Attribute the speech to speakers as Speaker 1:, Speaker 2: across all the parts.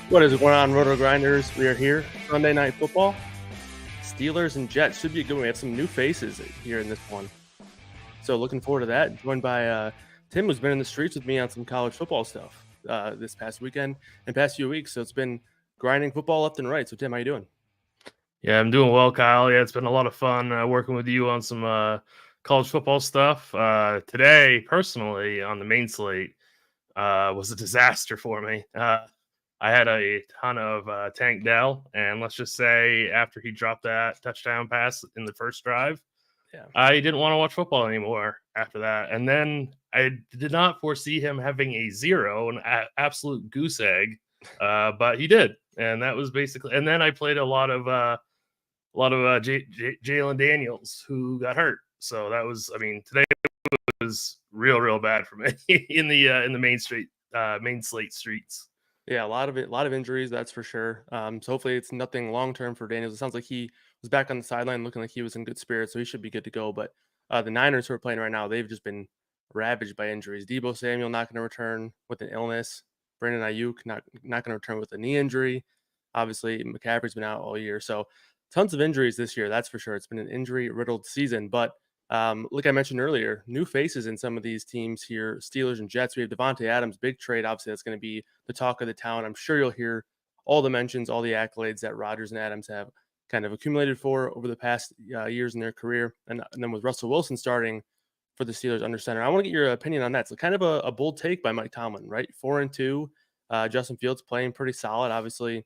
Speaker 1: What is going on, RotoGrinders? We are here. Sunday Night Football. Steelers and Jets should be a good one. We have some new faces here in this one. So looking forward to that. Joined by Tim, who's been in the streets with me on some college football stuff this past weekend and past few weeks. So it's been grinding football left and right. So Tim, how you doing?
Speaker 2: Yeah, I'm doing well, Kyle. Yeah, it's been a lot of fun working with you on some college football stuff. Today, personally, on the main slate, was a disaster for me. I had a ton of Tank Dell, and let's just say after he dropped that touchdown pass in the first drive, I didn't want to watch football anymore after that. And then I did not foresee him having a zero, an absolute goose egg, but he did. And that was basically. And then I played a lot of Jalen Daniels, who got hurt. So that was. I mean, today was real bad for me in the main slate streets.
Speaker 1: Yeah, a lot of injuries, that's for sure. So hopefully it's nothing long term for Daniels. It sounds like he was back on the sideline, looking like he was in good spirits, so he should be good to go. But the Niners who are playing right now, they've just been ravaged by injuries. Deebo Samuel not going to return with an illness. Brandon Ayuk not going to return with a knee injury. Obviously, McCaffrey's been out all year, so tons of injuries this year. That's for sure. It's been an injury riddled season, but. Like I mentioned earlier, new faces in some of these teams here, Steelers and Jets. We have Devontae Adams, big trade. Obviously, that's going to be the talk of the town. I'm sure you'll hear all the mentions, all the accolades that Rodgers and Adams have kind of accumulated for over the past years in their career. And then with Russell Wilson starting for the Steelers under center, I want to get your opinion on that. It's kind of a bold take by Mike Tomlin, right? 4-2. Justin Fields playing pretty solid. Obviously,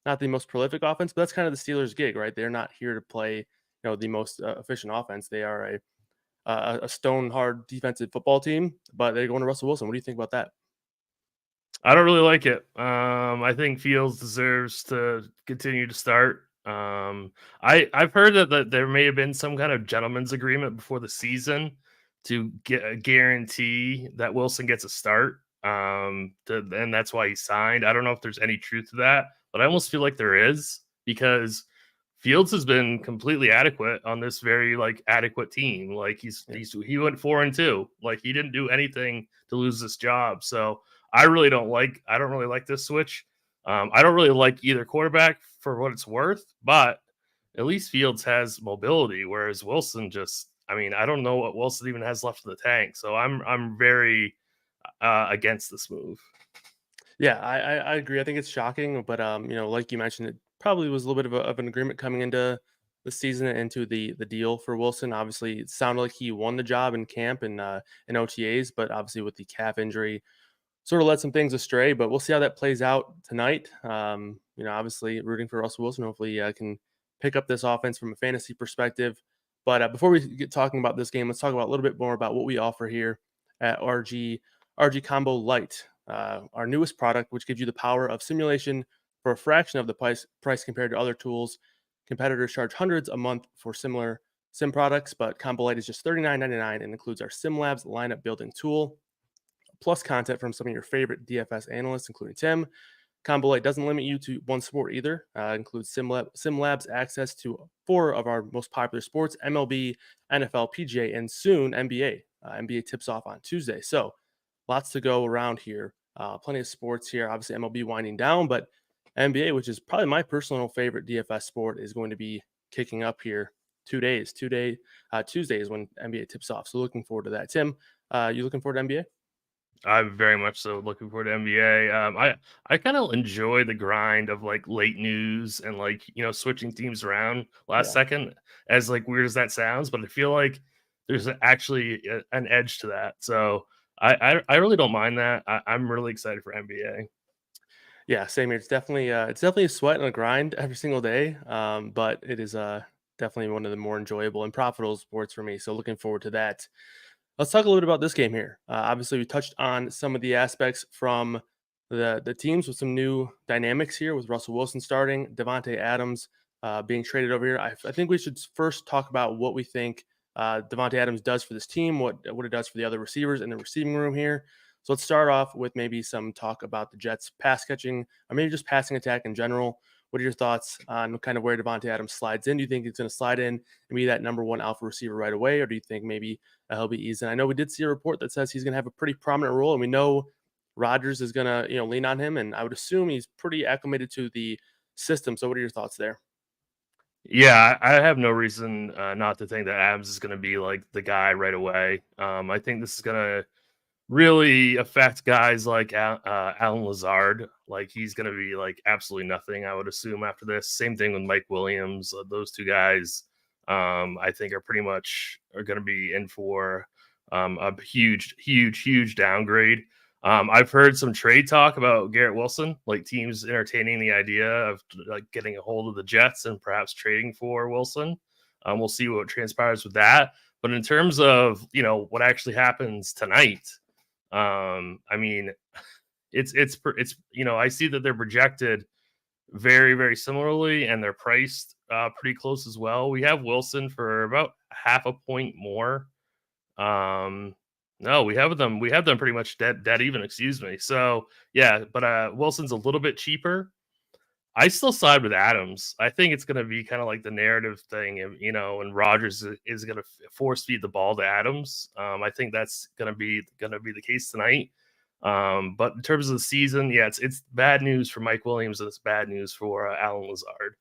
Speaker 1: not the most prolific offense, but that's kind of the Steelers' gig, right? They're not here to play the most efficient offense. They are a stone hard defensive football team, but they're going to Russell Wilson. What do you think about that?
Speaker 2: I don't really like it. I think Fields deserves to continue to start. I've heard that there may have been some kind of gentleman's agreement before the season to get a guarantee that Wilson gets a start. And that's why he signed. I don't know if there's any truth to that, but I almost feel like there is, because Fields has been completely adequate on this very adequate team. Like he went 4-2. Like he didn't do anything to lose this job. So I don't really like this switch. I don't really like either quarterback for what it's worth, but at least Fields has mobility, whereas Wilson I don't know what Wilson even has left in the tank. So I'm very against this move.
Speaker 1: Yeah, I agree. I think it's shocking, but like you mentioned, it probably was a little bit of an agreement coming into the season and into the deal for Wilson. Obviously, it sounded like he won the job in camp and in OTAs, but obviously with the calf injury, sort of led some things astray. But we'll see how that plays out tonight. Obviously rooting for Russell Wilson. Hopefully, can pick up this offense from a fantasy perspective. But before we get talking about this game, let's talk about a little bit more about what we offer here at RG Combo Lite. Our newest product, which gives you the power of simulation for a fraction of the price compared to other tools. Competitors charge hundreds a month for similar sim products, but Combo Lite is just $39.99 and includes our SimLabs lineup building tool, plus content from some of your favorite DFS analysts, including Tim. Combo Lite doesn't limit you to one sport either. It includes SimLabs access to 4 of our most popular sports: MLB, NFL, PGA, and soon NBA. NBA tips off on Tuesday. So lots to go around here. Plenty of sports here. Obviously, MLB winding down, but NBA, which is probably my personal favorite DFS sport, is going to be kicking up here 2 days. Tuesday is when NBA tips off. So looking forward to that. Tim, you looking forward to NBA?
Speaker 2: I'm very much so looking forward to NBA. I kind of enjoy the grind of late news and switching teams around last second, as weird as that sounds, but I feel like there's actually an edge to that. So I really don't mind that. I'm really excited for NBA.
Speaker 1: Yeah, same here. It's definitely a sweat and a grind every single day, but it is definitely one of the more enjoyable and profitable sports for me. So looking forward to that. Let's talk a little bit about this game here. Obviously, we touched on some of the aspects from the teams with some new dynamics here, with Russell Wilson starting, Devontae Adams being traded over here. I think we should first talk about what we think Devontae Adams does for this team, what it does for the other receivers in the receiving room here. So let's start off with maybe some talk about the Jets' pass catching, or maybe just passing attack in general. What are your thoughts on kind of where Devontae Adams slides in? Do you think he's going to slide in and be that number one alpha receiver right away, or do you think maybe he'll be easing? I know we did see a report that says he's going to have a pretty prominent role, and we know Rodgers is going to, lean on him, and I would assume he's pretty acclimated to the system. So what are your thoughts there?
Speaker 2: Yeah, I have no reason not to think that Adams is going to be like the guy right away. I think this is going to really affect guys like Alan Lazard. Like he's going to be like absolutely nothing, I would assume, after this. Same thing with Mike Williams. Those two guys, I think, are going to be in for a huge downgrade. I've heard some trade talk about Garrett Wilson, like teams entertaining the idea of like getting a hold of the Jets and perhaps trading for Wilson. We'll see what transpires with that. But in terms of what actually happens tonight, I mean, it's I see that they're projected very, very similarly, and they're priced pretty close as well. We have Wilson for about half a point more. No, we have them pretty much dead even, excuse me. So yeah, but Wilson's a little bit cheaper. I still side with Adams. I think it's going to be kind of like the narrative thing, and Rodgers is going to force feed the ball to Adams. I think that's going to be the case tonight. But in terms of the season, yeah, it's bad news for Mike Williams and it's bad news for Alan Lazard.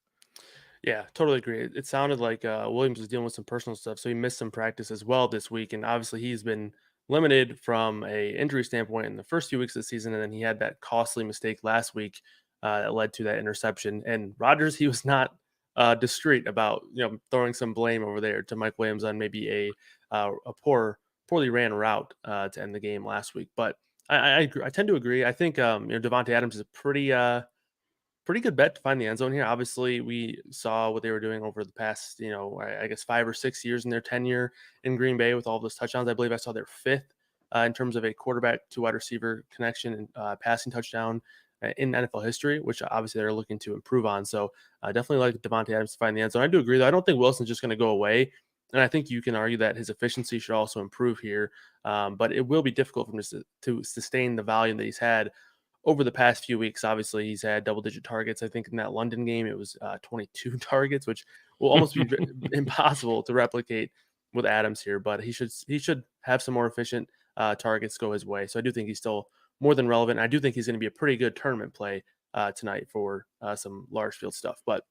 Speaker 1: Yeah, totally agree. It sounded like Williams was dealing with some personal stuff, so he missed some practice as well this week. And obviously, he's been limited from a injury standpoint in the first few weeks of the season, and then he had that costly mistake last week that led to that interception. And Rodgers, he was not discreet about throwing some blame over there to Mike Williams on maybe a poorly ran route to end the game last week. But I agree. I tend to agree. I think Devontae Adams is a pretty good bet to find the end zone here. Obviously, we saw what they were doing over the past, I guess 5 or 6 years in their tenure in Green Bay with all those touchdowns. I believe I saw their fifth in terms of a quarterback to wide receiver connection and passing touchdown in NFL history, which obviously they're looking to improve on. So definitely like Devontae Adams to find the end zone. I do agree, though. I don't think Wilson's just going to go away. And I think you can argue that his efficiency should also improve here. But it will be difficult for him to sustain the volume that he's had over the past few weeks. Obviously, he's had double-digit targets. I think in that London game, it was 22 targets, which will almost be impossible to replicate with Adams here. But he should have some more efficient targets go his way. So I do think he's still more than relevant. I do think he's going to be a pretty good tournament play tonight for some large field stuff. But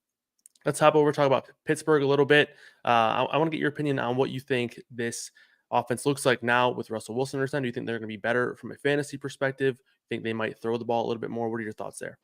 Speaker 1: let's hop over and talk about Pittsburgh a little bit. I want to get your opinion on what you think this offense looks like now with Russell Wilson. Do you think they're going to be better from a fantasy perspective? Think they might throw the ball a little bit more? What are your thoughts there?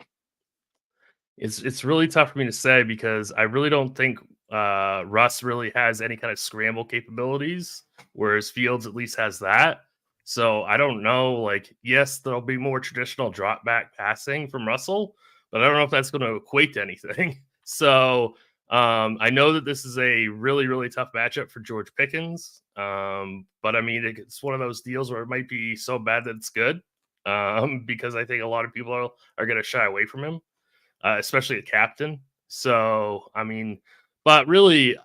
Speaker 2: It's really tough for me to say because I really don't think Russ really has any kind of scramble capabilities, whereas Fields at least has that. So I don't know. Like, yes, there'll be more traditional drop back passing from Russell, but I don't know if that's going to equate to anything. So I know that this is a really, really tough matchup for George Pickens. But I mean, it's one of those deals where it might be so bad that it's good. Because I think a lot of people are going to shy away from him, especially a captain. So, I mean, but really,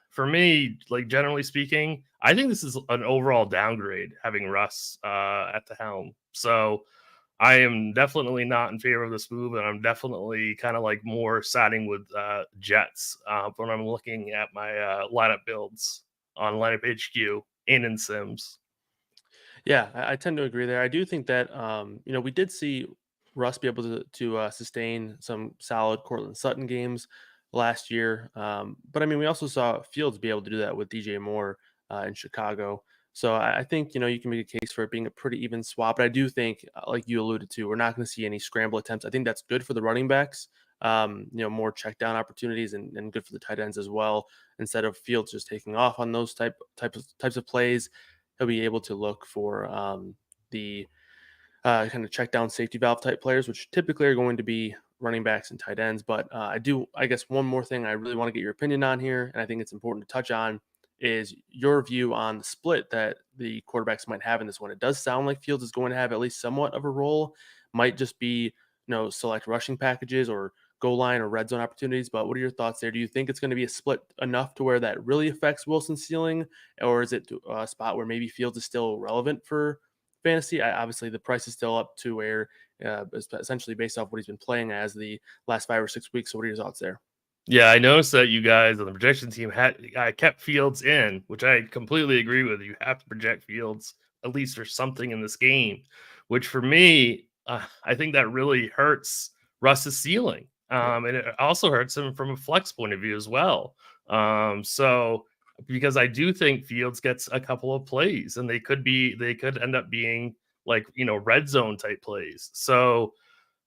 Speaker 2: for me, like generally speaking, I think this is an overall downgrade having Russ at the helm. So, I am definitely not in favor of this move, and I'm definitely kind of like more siding with Jets when I'm looking at my lineup builds on Lineup HQ and in Sims.
Speaker 1: Yeah, I tend to agree there. I do think that we did see Russ be able to sustain some solid Cortland Sutton games last year, but I mean we also saw Fields be able to do that with DJ Moore in Chicago. So I think you can make a case for it being a pretty even swap. But I do think, like you alluded to, we're not going to see any scramble attempts. I think that's good for the running backs. More check down opportunities and good for the tight ends as well. Instead of Fields just taking off on those types of plays, he'll be able to look for the kind of check down safety valve type players, which typically are going to be running backs and tight ends. But I guess one more thing I really want to get your opinion on here, and I think it's important to touch on, is your view on the split that the quarterbacks might have in this one. It does sound like Fields is going to have at least somewhat of a role, might just be, select rushing packages or goal line or red zone opportunities. But what are your thoughts there? Do you think it's going to be a split enough to where that really affects Wilson's ceiling, or is it a spot where maybe Fields is still relevant for fantasy? Obviously, the price is still up to where it's essentially based off what he's been playing as the last 5 or 6 weeks. So what are your thoughts there?
Speaker 2: Yeah, I noticed that you guys on the projection team I kept Fields in, which I completely agree with. You have to project Fields at least for something in this game, which for me, I think that really hurts Russ's ceiling.
Speaker 1: Yeah.
Speaker 2: And it also hurts him from a flex point of view as well. So because I do think Fields gets a couple of plays, and they could end up being like, red zone type plays. So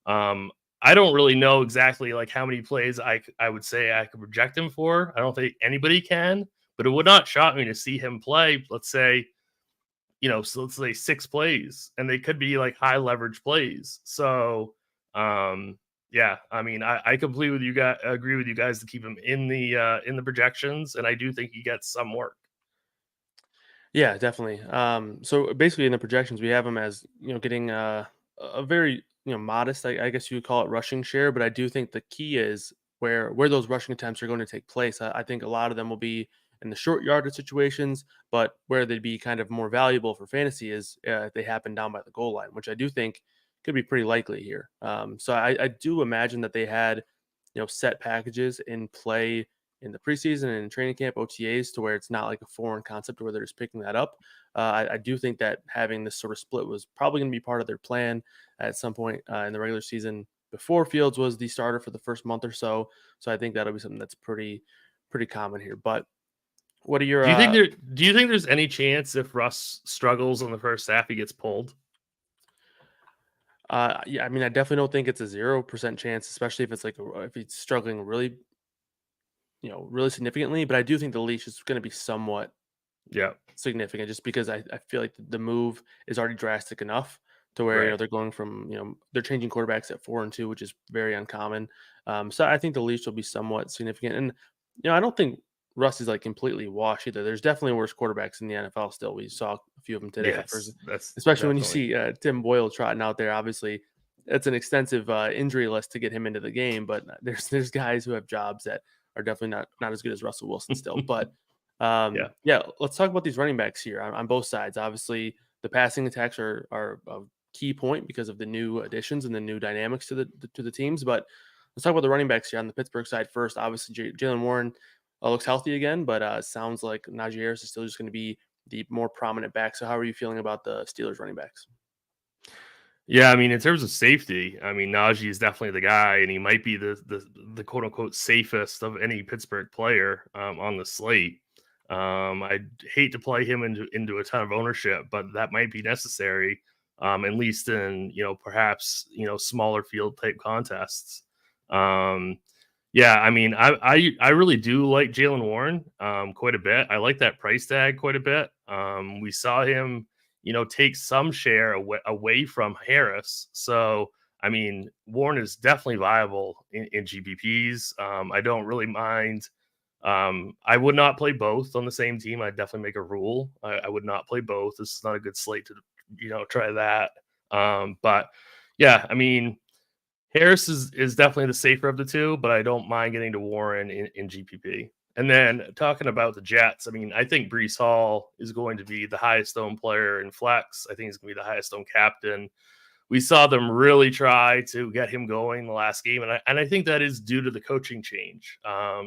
Speaker 2: um, I don't really know exactly like how many plays I would say I could project him for. I don't think anybody can, but it would not shock me to see him play, let's say, so let's say 6 plays, and they could be like high leverage plays. So, yeah, I mean, I completely with you guys agree with you guys to keep him in the projections, and I do think he gets some work.
Speaker 1: Yeah, definitely. So basically, in the projections, we have him as getting a very modest, I guess you would call it, rushing share. But I do think the key is where those rushing attempts are going to take place. I think a lot of them will be in the short yardage situations, but where they'd be kind of more valuable for fantasy is if they happen down by the goal line, which I do think could be pretty likely here. So I do imagine that they had set packages in play in the preseason and in training camp OTAs to where it's not like a foreign concept where they're just picking that up. I do think that having this sort of split was probably going to be part of their plan at some point in the regular season before Fields was the starter for the first month or so. So I think that'll be something that's pretty common here. But what are your
Speaker 2: Do you think there's any chance if Russ struggles in the first half he gets pulled?
Speaker 1: yeah, I mean, I definitely don't think it's a 0% chance, especially if it's like if he's struggling really, really significantly. But I do think the leash is going to be somewhat
Speaker 2: Yeah,
Speaker 1: significant just because I feel like the move is already drastic enough to where
Speaker 2: right.
Speaker 1: they're going from they're changing quarterbacks at 4 and 2, which is very uncommon. So I think the leash will be somewhat significant, and I don't think Russ is like completely washed either. There's definitely worse quarterbacks in the NFL still. We saw a few of them today,
Speaker 2: Yes, that's
Speaker 1: especially when you
Speaker 2: definitely.
Speaker 1: see Tim Boyle trotting out there. Obviously, it's an extensive injury list to get him into the game, but there's guys who have jobs that are definitely not as good as Russell Wilson still, but.
Speaker 2: Yeah.
Speaker 1: Yeah, let's talk about these running backs here on both sides. Obviously, the passing attacks are a key point because of the new additions and the new dynamics to the teams. But let's talk about the running backs here on the Pittsburgh side first. Obviously, Jalen Warren looks healthy again, but sounds like Najee Harris is still just going to be the more prominent back. So, how are you feeling about the Steelers running backs?
Speaker 2: Yeah, I mean, in terms of safety, I mean, Najee is definitely the guy, and he might be the quote unquote safest of any Pittsburgh player on the slate. I'd hate to play him into a ton of ownership, but that might be necessary, at least in perhaps smaller field type contests. Um, yeah, I mean, I really do like Jalen Warren quite a bit. I like that price tag quite a bit. We saw him take some share away from Harris. So, I mean, Warren is definitely viable in GPPs. I don't really mind. I would not play both on the same team. I'd definitely make a rule. I would not play both. This is not a good slate to, try that. But yeah, I mean, Harris is definitely the safer of the two, but I don't mind getting to Warren in GPP. And then talking about the Jets, I mean, I think Brees Hall is going to be the highest owned player in flex. I think he's going to be the highest owned captain. We saw them really try to get him going in the last game, and I think that is due to the coaching change.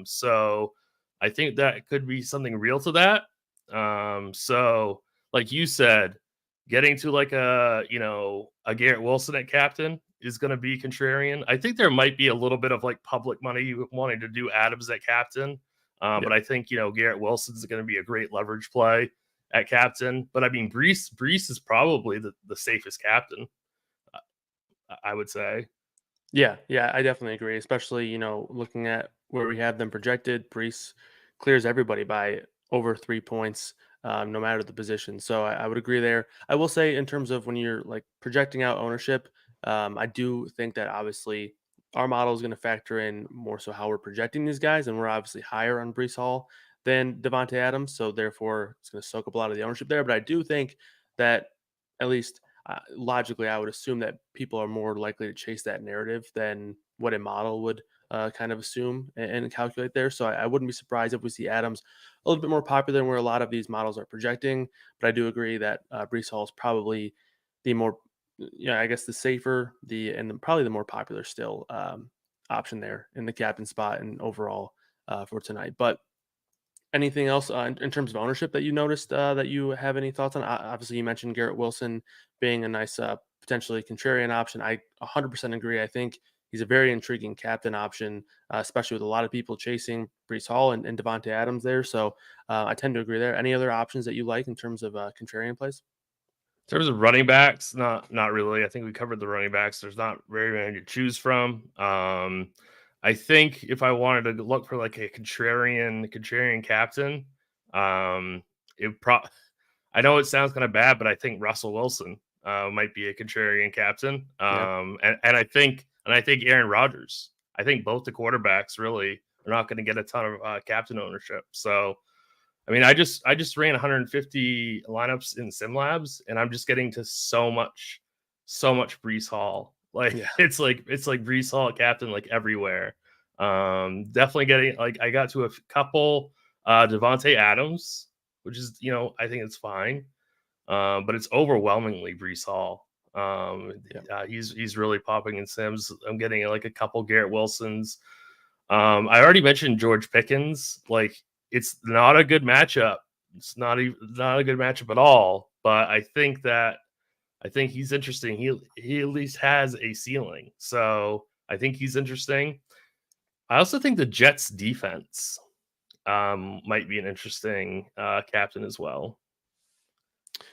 Speaker 2: So I think that could be something real to that. So like you said, getting to like a Garrett Wilson at captain is going to be contrarian. I think there might be a little bit of like public money wanting to do Adams at captain.
Speaker 1: Yeah.
Speaker 2: But I think Garrett Wilson's going to be a great leverage play at captain. But I mean Brees is probably the safest captain, I would say.
Speaker 1: Yeah, I definitely agree. Especially, looking at where we have them projected, Brees clears everybody by over 3 points, no matter the position. So I would agree there. I will say, in terms of when you're like projecting out ownership, I do think that obviously our model is going to factor in more so how we're projecting these guys, and we're obviously higher on Brees Hall than Devontae Adams. So therefore, it's going to soak up a lot of the ownership there. But I do think that at least logically, I would assume that people are more likely to chase that narrative than what a model would kind of assume and calculate there. So I wouldn't be surprised if we see Adams a little bit more popular than where a lot of these models are projecting. But I do agree that Brees Hall is probably the more, I guess the safer, probably the more popular still option there in the captain spot and overall for tonight. But anything else in terms of ownership that you noticed that you have any thoughts on? Obviously, you mentioned Garrett Wilson being a nice potentially contrarian option. I 100% agree. I think he's a very intriguing captain option, especially with a lot of people chasing Brees Hall and Devontae Adams there. So I tend to agree there. Any other options that you like in terms of contrarian plays?
Speaker 2: In terms of running backs, not really. I think we covered the running backs. There's not very many to choose from. I think if I wanted to look for like a contrarian captain, it pro I know it sounds kind of bad, but I think Russell Wilson might be a contrarian captain.
Speaker 1: Yeah.
Speaker 2: And I think Aaron Rodgers. I think both the quarterbacks really are not going to get a ton of captain ownership. So I mean, I just ran 150 lineups in SimLabs, and I'm just getting to so much Brees Hall. Like
Speaker 1: Yeah.
Speaker 2: it's like Brees Hall captain like everywhere. Definitely getting like I got to a couple Devontae Adams, which is I think it's fine. But it's overwhelmingly Brees Hall.
Speaker 1: Yeah.
Speaker 2: He's really popping in Sims. I'm getting like a couple Garrett Wilsons. I already mentioned George Pickens. Like it's not a good matchup. It's not a good matchup at all. But I think he's interesting. He at least has a ceiling. So I think he's interesting. I also think the Jets defense might be an interesting captain as well.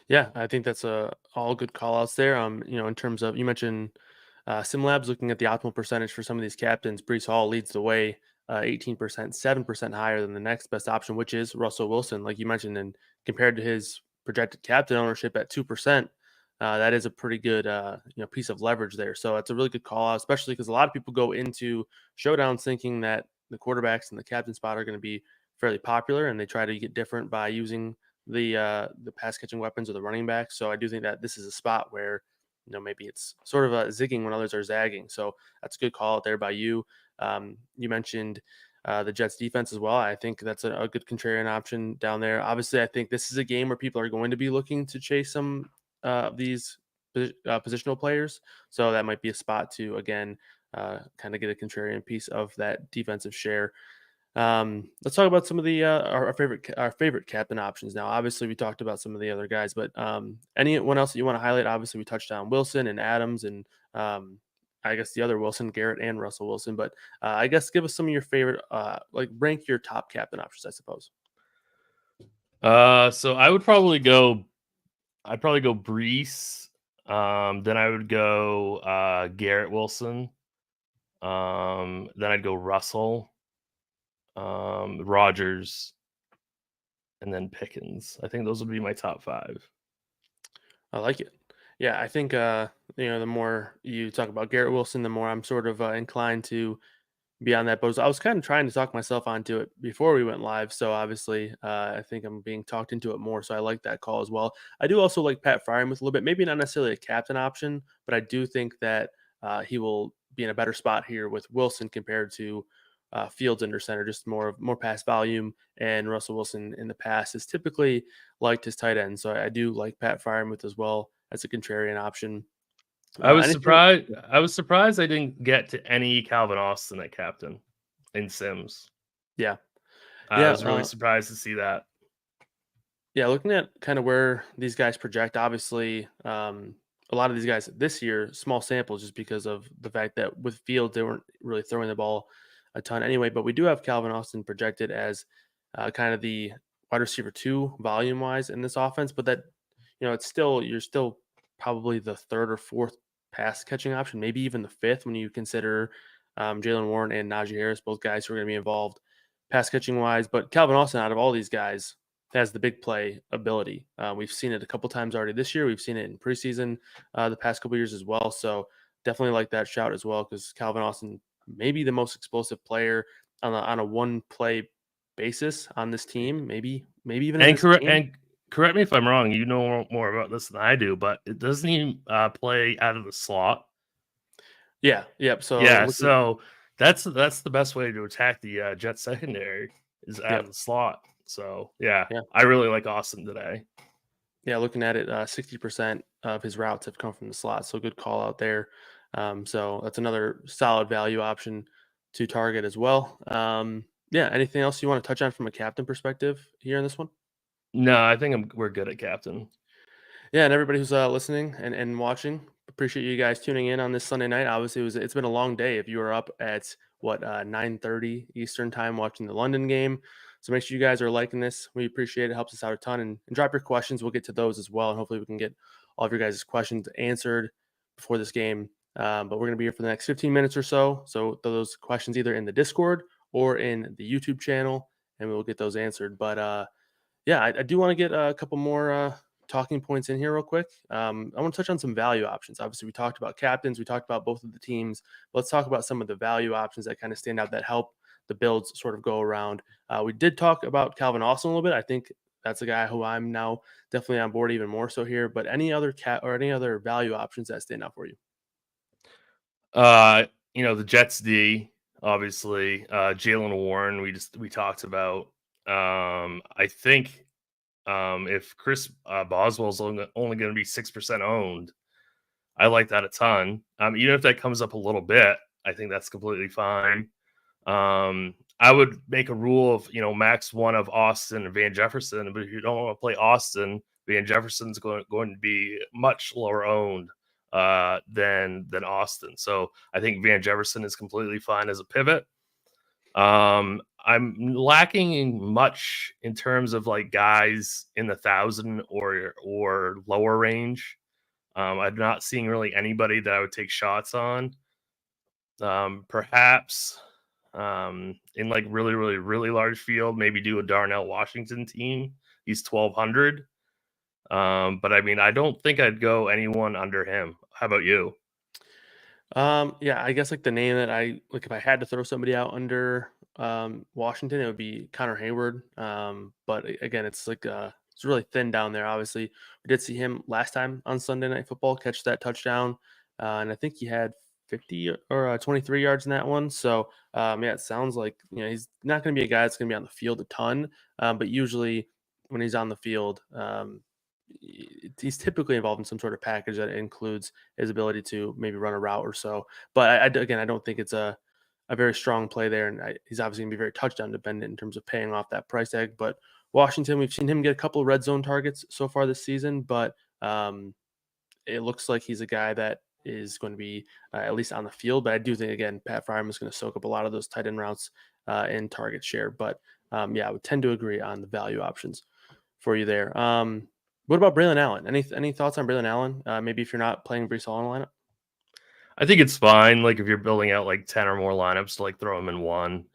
Speaker 1: Yeah, I think that's all good call outs there. In terms of you mentioned SimLabs looking at the optimal percentage for some of these captains, Brees Hall leads the way, 18%, 7% higher than the next best option, which is Russell Wilson, like you mentioned, and compared to his projected captain ownership at 2%, that is a pretty good piece of leverage there. So it's a really good call out, especially because a lot of people go into showdowns thinking that the quarterbacks and the captain spot are going to be fairly popular, and they try to get different by using the pass catching weapons or the running backs. So I do think that this is a spot where maybe it's sort of zigging when others are zagging. So that's a good call out there by you. You mentioned the Jets defense as well. I think that's a good contrarian option down there. Obviously, I think this is a game where people are going to be looking to chase some of these positional players. So that might be a spot to again kind of get a contrarian piece of that defensive share. Let's talk about some of the our favorite captain options now. Obviously, we talked about some of the other guys, but anyone else that you want to highlight? Obviously, we touched on Wilson and Adams, and I guess the other Wilson, Garrett and Russell Wilson. But I guess give us some of your favorite, like rank your top captain options, I suppose.
Speaker 2: So I'd probably go Brees. Then I would go Garrett Wilson. Then I'd go Russell, Rogers, and then Pickens. I think those would be my top five.
Speaker 1: I like it. Yeah, I think the more you talk about Garrett Wilson, the more I'm sort of inclined to beyond that. But I was kind of trying to talk myself onto it before we went live. So obviously, I think I'm being talked into it more. So I like that call as well. I do also like Pat Fryermuth a little bit. Maybe not necessarily a captain option, but I do think that he will be in a better spot here with Wilson compared to Fields under center. Just more pass volume, and Russell Wilson in the past has typically liked his tight end. So I do like Pat Fryermuth as well as a contrarian option.
Speaker 2: I was
Speaker 1: Anything?
Speaker 2: surprised. I was surprised I didn't get to any Calvin Austin at captain in Sims.
Speaker 1: Yeah,
Speaker 2: I
Speaker 1: yeah.
Speaker 2: was really surprised to see that.
Speaker 1: Yeah, looking at kind of where these guys project, obviously, a lot of these guys this year, small samples just because of the fact that with Fields, they weren't really throwing the ball a ton anyway. But we do have Calvin Austin projected as kind of the wide receiver two volume wise in this offense. But that, you're still probably the third or fourth pass catching option, maybe even the fifth when you consider Jalen Warren and Najee Harris, both guys who are going to be involved pass catching wise. But Calvin Austin, out of all these guys, has the big play ability. We've seen it a couple times already this year. We've seen it in preseason the past couple years as well. So definitely like that shout as well because Calvin Austin may be the most explosive player on a one play basis on this team. Maybe even in
Speaker 2: And
Speaker 1: this
Speaker 2: correct
Speaker 1: game.
Speaker 2: and correct me if I'm wrong. You know more about this than I do, but it doesn't he play out of the slot?
Speaker 1: Yeah. Yep. So
Speaker 2: Yeah,
Speaker 1: looking.
Speaker 2: so that's the best way to attack the Jet secondary is out of
Speaker 1: Yep.
Speaker 2: the slot. So yeah,
Speaker 1: Yeah.
Speaker 2: I really like Austin today.
Speaker 1: Yeah, looking at it, 60% of his routes have come from the slot. So good call out there. So that's another solid value option to target as well. Yeah, anything else you want to touch on from a captain perspective here in this one?
Speaker 2: No, I think we're good at captain.
Speaker 1: Yeah, and everybody who's listening and watching, Appreciate you guys tuning in on this Sunday night. Obviously, it's been a long day. If you were up at 9:30 Eastern time watching the London game, so make sure you guys are liking this. We appreciate it. Helps us out a ton. And drop your questions. We'll get to those as well, and hopefully we can get all of your guys' questions answered before this game. But we're gonna be here for the next 15 minutes or so. So throw those questions either in the Discord or in the YouTube channel, and we will get those answered. But yeah, I do want to get a couple more talking points in here real quick. I want to touch on some value options. Obviously, we talked about captains, we talked about both of the teams. Let's talk about some of the value options that kind of stand out that help the builds sort of go around. We did talk about Calvin Austin a little bit. I think that's a guy who I'm now definitely on board even more so here. But any other cat or any other value options that stand out for you?
Speaker 2: Uh, the Jets D, obviously, Jalen Warren, we talked about. I think if Chris Boswell's only going to be 6% owned, I like that a ton. Even if that comes up a little bit, I think that's completely fine. I would make a rule of max one of Austin and Van Jefferson, but if you don't want to play Austin, Van Jefferson's going to be much lower owned than Austin. So I think Van Jefferson is completely fine as a pivot. I'm lacking in much in terms of like guys in the 1,000 or lower range. I'm not seeing really anybody that I would take shots on. Perhaps in like really, really, really large field, maybe do a Darnell Washington team. He's 1,200. But I mean, I don't think I'd go anyone under him. How about you?
Speaker 1: Yeah, I guess like the name that I like if I had to throw somebody out under Washington, it would be Connor Hayward. But again, it's like it's really thin down there. Obviously, we did see him last time on Sunday Night Football catch that touchdown, and I think he had 50 or 23 yards in that one. So yeah, it sounds like he's not going to be a guy that's going to be on the field a ton, but usually when he's on the field, he's typically involved in some sort of package that includes his ability to maybe run a route or so. But again, I don't think it's a very strong play there, and he's obviously going to be very touchdown dependent in terms of paying off that price tag. But Washington, we've seen him get a couple of red zone targets so far this season, but it looks like he's a guy that is going to be at least on the field. But I do think again, Pat Fryerman is going to soak up a lot of those tight end routes in target share. But yeah, I would tend to agree on the value options for you there. What about Braylon Allen? Any thoughts on Braylon Allen? Maybe if you're not playing Brees Hall in the lineup.
Speaker 2: I think it's fine. Like if you're building out like 10 or more lineups to like throw him in one,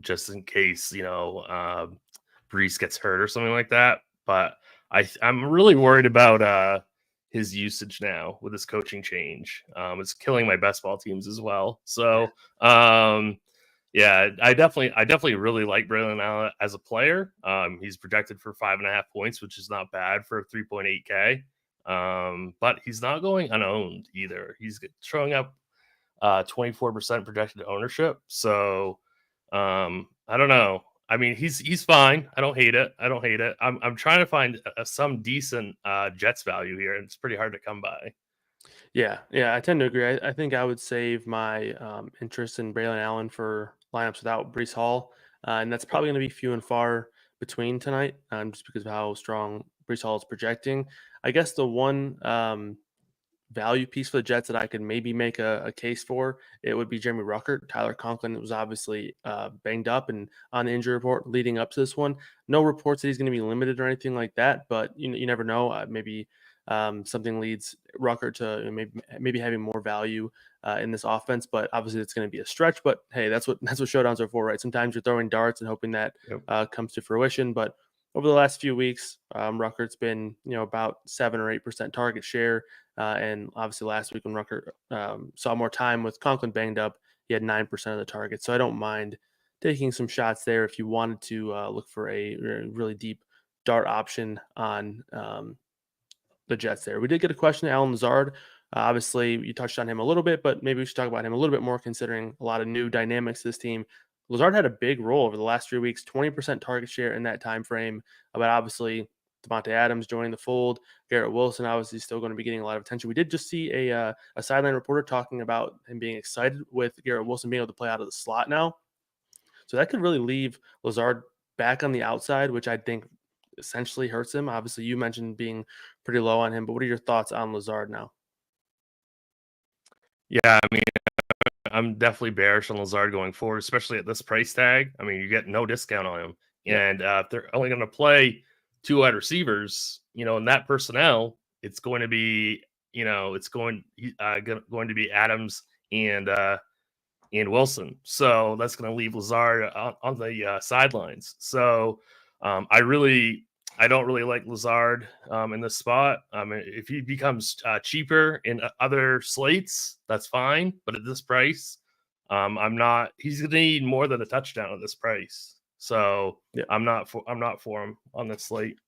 Speaker 2: just in case, Brees gets hurt or something like that. But I'm really worried about his usage now with this coaching change. It's killing my best ball teams as well. So yeah, I definitely really like Braylon Allen as a player. He's projected for 5.5 points, which is not bad for 3.8K. But he's not going unowned either. He's showing up 24% projected ownership. So I don't know. I mean, he's fine. I don't hate it. I'm trying to find some decent Jets value here, and it's pretty hard to come by.
Speaker 1: Yeah, I tend to agree. I think I would save my interest in Braylon Allen for lineups without Brees Hall, and that's probably going to be few and far between tonight, just because of how strong Brees Hall is projecting. I guess the one value piece for the Jets that I could maybe make a case for, it would be Jeremy Ruckert. Tyler Conklin was obviously banged up and on the injury report leading up to this one. No reports that he's going to be limited or anything like that, but you never know. Maybe something leads Ruckert to maybe having more value in this offense, but obviously it's going to be a stretch. But hey, that's what showdowns are for, right? Sometimes you're throwing darts and hoping that
Speaker 2: Yep.
Speaker 1: comes to fruition, but over the last few weeks, Ruckert's been about 7 or 8% target share. And obviously last week when Rucker saw more time with Conklin banged up, he had 9% of the target. So I don't mind taking some shots there if you wanted to look for a really deep dart option on the Jets there. We did get a question to Alan Lazard. Obviously, you touched on him a little bit, but maybe we should talk about him a little bit more considering a lot of new dynamics to this team. Lazard had a big role over the last 3 weeks, 20% target share in that time frame. But obviously, Devontae Adams joining the fold. Garrett Wilson obviously still going to be getting a lot of attention. We did just see a sideline reporter talking about him being excited with Garrett Wilson being able to play out of the slot now. So that could really leave Lazard back on the outside, which I think essentially hurts him. Obviously, you mentioned being pretty low on him, but what are your thoughts on Lazard now?
Speaker 2: Yeah, I mean, I'm definitely bearish on Lazard going forward, especially at this price tag. I mean, you get no discount on him,
Speaker 1: Yep.
Speaker 2: and if they're only going to play two wide receivers, in that personnel, it's going to be, going to be Adams and Wilson. So that's going to leave Lazard on the sidelines. So I don't really like Lazard in this spot. If he becomes cheaper in other slates, that's fine. But at this price, I'm not. He's going to need more than a touchdown at this price. So
Speaker 1: Yep.
Speaker 2: I'm not for him on this slate.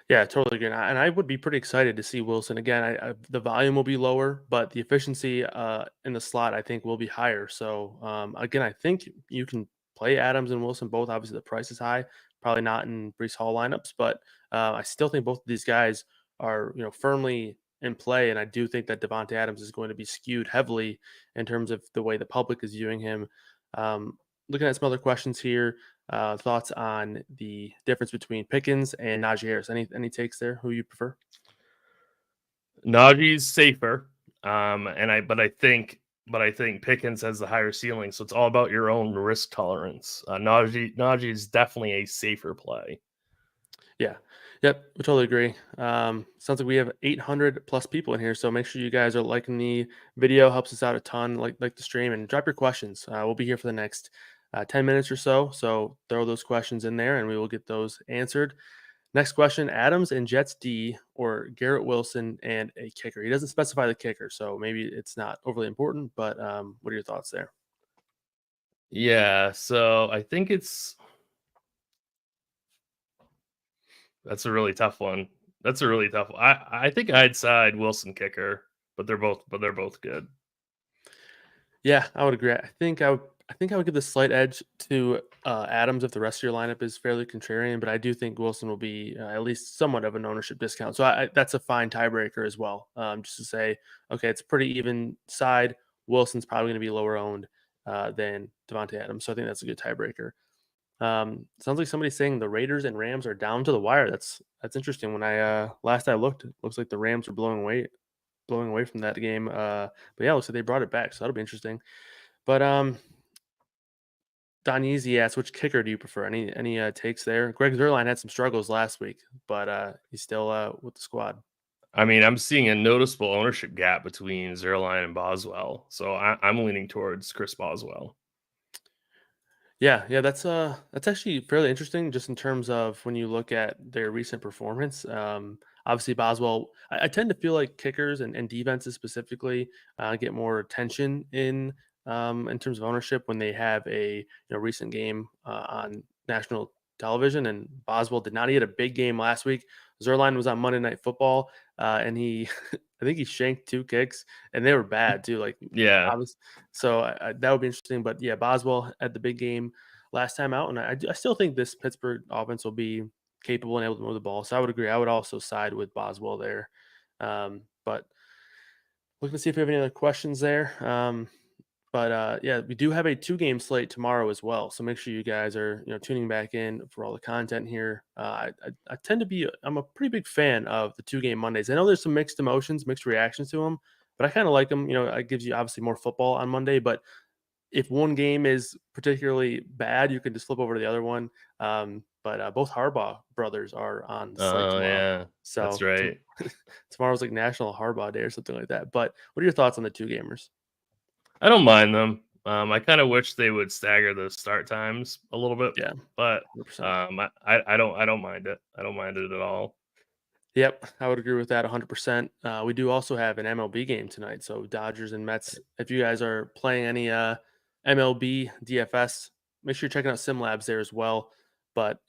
Speaker 1: Yeah, totally agree. And I would be pretty excited to see Wilson again. The volume will be lower, but the efficiency in the slot I think will be higher. So again, I think you can play Adams and Wilson both. Obviously, the price is high. Probably not in Brees Hall lineups, but I still think both of these guys are firmly in play. And I do think that Devontae Adams is going to be skewed heavily in terms of the way the public is viewing him. Um, Looking at some other questions here. Thoughts on the difference between Pickens and Najee Harris? Any takes there? Who you prefer?
Speaker 2: Najee's safer, but I think Pickens has the higher ceiling. So it's all about your own risk tolerance. Najee is definitely a safer play.
Speaker 1: Yeah. Yep. We totally agree. Sounds like we have 800 plus people in here. So make sure you guys are liking the video. Helps us out a ton. Like the stream and drop your questions. We'll be here for the next 10 minutes or so. So throw those questions in there and we will get those answered. Next question, Adams and Jets D or Garrett Wilson and a kicker. He doesn't specify the kicker, so maybe it's not overly important, but what are your thoughts there?
Speaker 2: Yeah, so I think that's a really tough one. That's a really tough one. I think I'd side Wilson kicker, but they're both good.
Speaker 1: Yeah, I would agree. I think I would give the slight edge to Adams if the rest of your lineup is fairly contrarian, but I do think Wilson will be at least somewhat of an ownership discount. So that's a fine tiebreaker as well. Just to say, okay, it's a pretty even side. Wilson's probably going to be lower owned than Devontae Adams, so I think that's a good tiebreaker. Sounds like somebody's saying the Raiders and Rams are down to the wire. That's interesting. When I last I looked, it looks like the Rams are blowing away from that game. But yeah, looks like they brought it back, so that'll be interesting. But Don Easy asks, which kicker do you prefer? Any takes there? Greg Zerline had some struggles last week, but he's still with the squad.
Speaker 2: I mean, I'm seeing a noticeable ownership gap between Zerline and Boswell, so I'm leaning towards Chris Boswell.
Speaker 1: Yeah, that's actually fairly interesting, just in terms of when you look at their recent performance. Obviously, Boswell. I tend to feel like kickers and defenses specifically get more attention in terms of ownership when they have a recent game on national television. And Boswell did not. He had a big game last week. Zerline was on Monday Night Football, and he I think he shanked 2 kicks, and they were bad too. Like
Speaker 2: Yeah.
Speaker 1: obviously, so that would be interesting. But yeah, Boswell had the big game last time out, and I still think this Pittsburgh offense will be capable and able to move the ball. So I would agree. I would also side with Boswell there. But looking to see if we have any other questions there. But yeah, we do have a 2-game slate tomorrow as well. So make sure you guys are tuning back in for all the content here. I tend to be I'm a pretty big fan of the 2-game Mondays. I know there's some mixed emotions, mixed reactions to them, but I kind of like them. It gives you obviously more football on Monday, but if one game is particularly bad, you can just flip over to the other one. But both Harbaugh brothers are on the slate
Speaker 2: Oh
Speaker 1: tomorrow.
Speaker 2: yeah, that's
Speaker 1: So
Speaker 2: right.
Speaker 1: tomorrow's like National Harbaugh Day or something like that. But what are your thoughts on the 2-gamers?
Speaker 2: I don't mind them. I kind of wish they would stagger the start times a little bit,
Speaker 1: Yeah,
Speaker 2: but
Speaker 1: 100%.
Speaker 2: I don't mind it. I don't mind it at all.
Speaker 1: Yep, I would agree with that 100%. We do also have an MLB game tonight, so Dodgers and Mets. If you guys are playing any MLB DFS, make sure you're checking out SimLabs there as well. But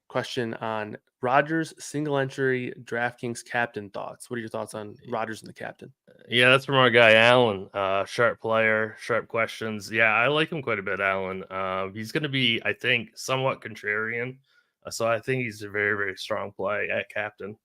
Speaker 1: question on Rogers single entry DraftKings captain thoughts. What are your thoughts on Rogers and the captain?
Speaker 2: Yeah, that's from our guy Alan. Sharp player, sharp questions. Yeah, I like him quite a bit, Alan. He's going to be, I think, somewhat contrarian. So I think he's a very, very strong play at captain.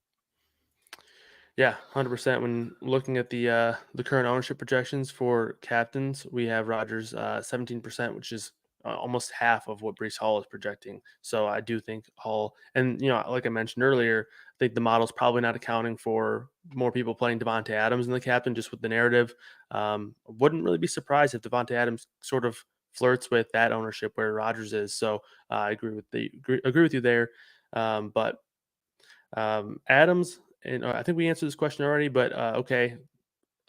Speaker 1: Yeah, 100%. When looking at the current ownership projections for captains, we have Rogers 17%, which is almost half of what Brees Hall is projecting. So I do think Hall, and like I mentioned earlier, I think the model's probably not accounting for more people playing Devontae Adams in the captain, just with the narrative. Wouldn't really be surprised if Devontae Adams sort of flirts with that ownership where Rodgers is. So I agree with you there. But Adams, and I think we answered this question already, but okay,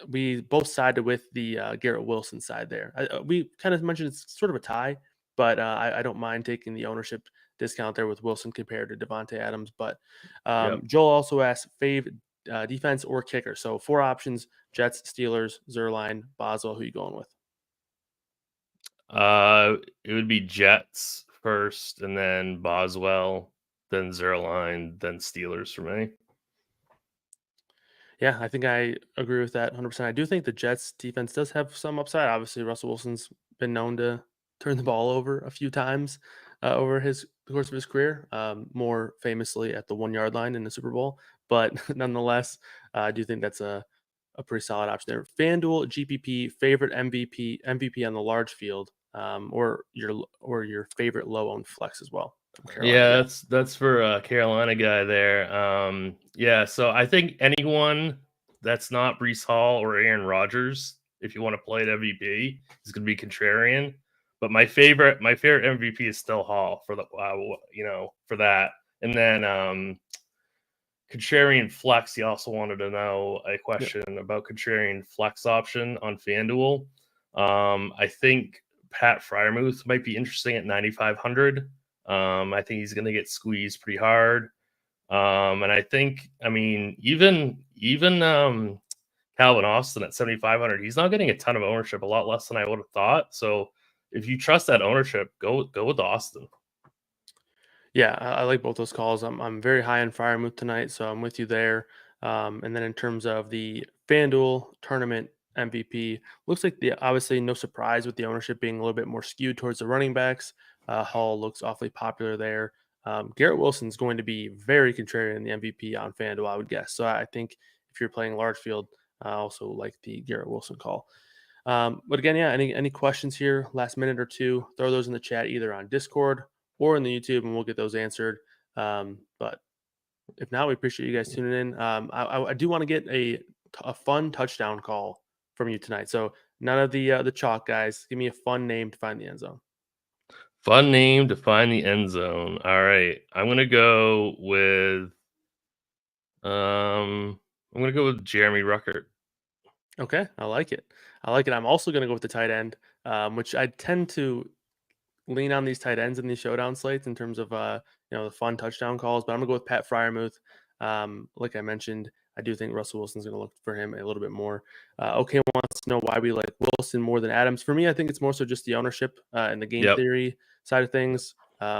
Speaker 1: we both sided with the Garrett Wilson side there. We kind of mentioned it's sort of a tie, but I don't mind taking the ownership discount there with Wilson compared to Devontae Adams. But
Speaker 2: Yep.
Speaker 1: Joel also asked fave defense or kicker. So 4 options: Jets, Steelers, Zerline, Boswell. Who you going with?
Speaker 2: It would be Jets first, and then Boswell, then Zerline, then Steelers for me.
Speaker 1: Yeah, I think I agree with that 100%. I do think the Jets defense does have some upside. Obviously, Russell Wilson's been known to turn the ball over a few times over the course of his career, more famously at the 1 yard line in the Super Bowl. But nonetheless, I do think that's a pretty solid option there. FanDuel GPP favorite MVP on the large field, or your favorite low owned flex as well. From Carolina
Speaker 2: Yeah,
Speaker 1: guy.
Speaker 2: that's for a Carolina guy there. Yeah, so I think anyone that's not Brees Hall or Aaron Rodgers, if you want to play at MVP, is going to be contrarian. But my favorite MVP is still Hall for the for that. And then contrarian flex. He also wanted to know a
Speaker 1: Yeah.
Speaker 2: question about contrarian flex option on FanDuel. I think Pat Fryermuth might be interesting at 9,500. I think he's going to get squeezed pretty hard. And I think, I mean, even Calvin Austin at 7,500, he's not getting a ton of ownership, a lot less than I would have thought. So if you trust that ownership, go with Austin.
Speaker 1: Yeah, I like both those calls. I'm very high on Firemouth tonight, so I'm with you there. And then in terms of the FanDuel tournament MVP, looks like the obviously no surprise with the ownership being a little bit more skewed towards the running backs. Hall looks awfully popular there. Garrett Wilson's going to be very contrarian in the MVP on FanDuel, I would guess. So I think if you're playing large field, I also like the Garrett Wilson call. But again, yeah, any questions here, last minute or two, throw those in the chat either on Discord or in the YouTube, and we'll get those answered. But if not, we appreciate you guys tuning in. I do want to get a fun touchdown call from you tonight. So none of the chalk guys. Give me a fun name to find the end zone.
Speaker 2: Fun name to find the end zone. All right. I'm gonna go with Jeremy Ruckert.
Speaker 1: Okay, I like it. I like it. I'm also going to go with the tight end, which I tend to lean on these tight ends in these showdown slates in terms of the fun touchdown calls. But I'm gonna go with Pat Fryermuth. Like I mentioned, I do think Russell Wilson's gonna look for him a little bit more. Okay, wants to know why we like Wilson more than Adams. For me, I think it's more so just the ownership and the game
Speaker 2: Yep.
Speaker 1: theory side of things.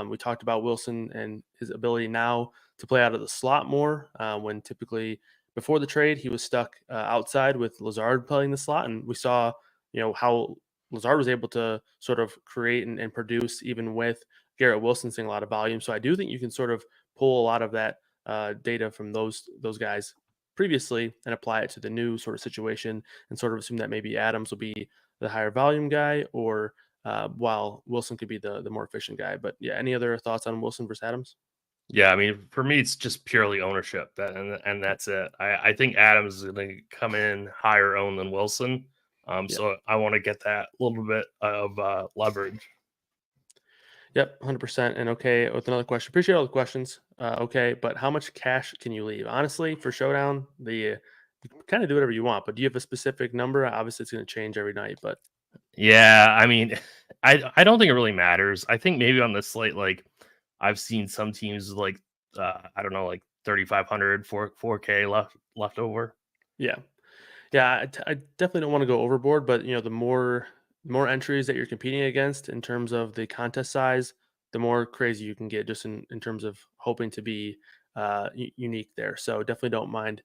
Speaker 1: We talked about Wilson and his ability now to play out of the slot more when typically before the trade he was stuck outside with Lazard playing the slot, and we saw how Lazard was able to sort of create and produce even with Garrett Wilson seeing a lot of volume. So I do think you can sort of pull a lot of that data from those guys previously and apply it to the new sort of situation and sort of assume that maybe Adams will be the higher volume guy or while Wilson could be the more efficient guy. But yeah, any other thoughts on Wilson versus Adams?
Speaker 2: Yeah, I mean, for me, it's just purely ownership, and that's it. I think Adams is going to come in higher owned than Wilson,
Speaker 1: Yep.
Speaker 2: so I want to get that little bit of leverage.
Speaker 1: Yep, 100%. And okay, with another question. Appreciate all the questions. Okay, but how much cash can you leave? Honestly, for Showdown, you kind of do whatever you want, but do you have a specific number? Obviously, it's going to change every night, but
Speaker 2: Yeah, I mean, I don't think it really matters. I think maybe on the slate, like I've seen some teams like I don't know, like 3,500, 4K left over.
Speaker 1: yeah. Yeah, I definitely don't want to go overboard, but the more entries that you're competing against in terms of the contest size, the more crazy you can get just in terms of hoping to be unique there. So definitely don't mind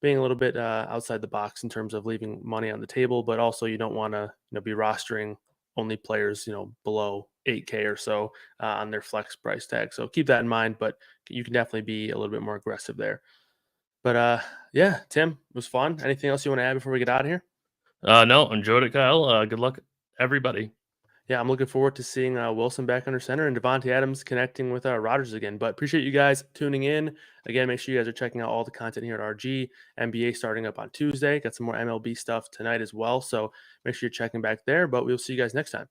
Speaker 1: being a little bit outside the box in terms of leaving money on the table, but also you don't want to be rostering only players below 8K or so on their flex price tag. So keep that in mind, but you can definitely be a little bit more aggressive there. But yeah, Tim, it was fun. Anything else you want to add before we get out of here?
Speaker 2: No, enjoyed it, Kyle. Good luck, everybody.
Speaker 1: Yeah, I'm looking forward to seeing Wilson back under center and Devontae Adams connecting with Rodgers again. But appreciate you guys tuning in. Again, make sure you guys are checking out all the content here at RG. NBA starting up on Tuesday. Got some more MLB stuff tonight as well. So make sure you're checking back there. But we'll see you guys next time.